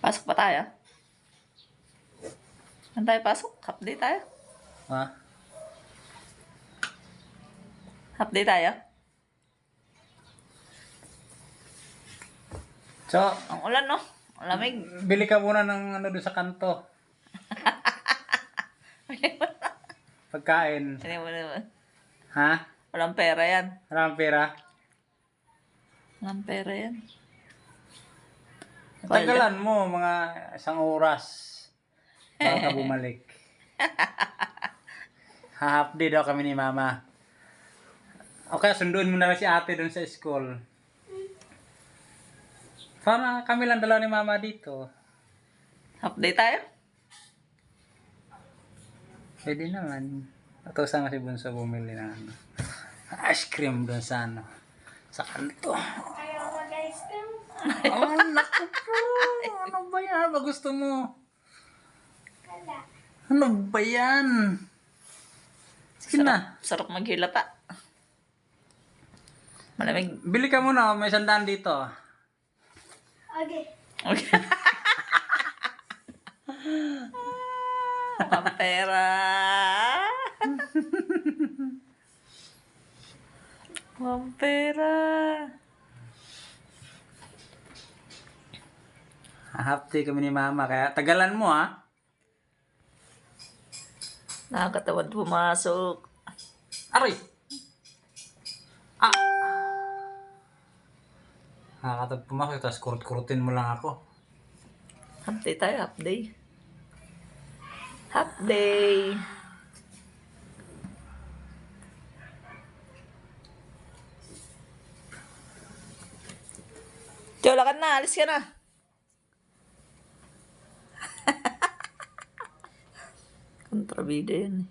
Pasok pa tayo? Saan tayo pasok? Half day tayo? Ha? Half day tayo? So, Ang ulan, no? Ang lamig. bili ka muna ng ano doon sa kanto. Pagkain. Hindi mo naman. Ha? Walang pera yan. Maraming pera. Walang pera yan. Tagalan mo, mga 1 oras. Bago ka bumalik. Half day daw kami ni Mama. O kaya sunduin mo na lang si ate doon sa school. Para kami lang dalawa ni Mama dito. Half day tayo? Pwede naman. Utusan nga si Bunso bumili ng ano, ice cream doon sa ano, sa kanto. Ayaw mag-ice cream. Oh, naku po! Ano ba yan? Ano ba gusto mo? Wala. Ano ba yan? Sige na. Sarap maghilata. Malamig. Bili ka muna. May 100 dito. Okay. Okay. Ang pera. Ang pera. Half day kami ni Mama. Kaya tagalan mo ha. Nakakatawan pumasok. Aray! Ah! Nakakatag pumasok. Tapos kurut-kurutin mo lang ako. Half day tayo, half day. Half day. Tiyo, lakad na. Alis ka na. Kontrabida yan eh.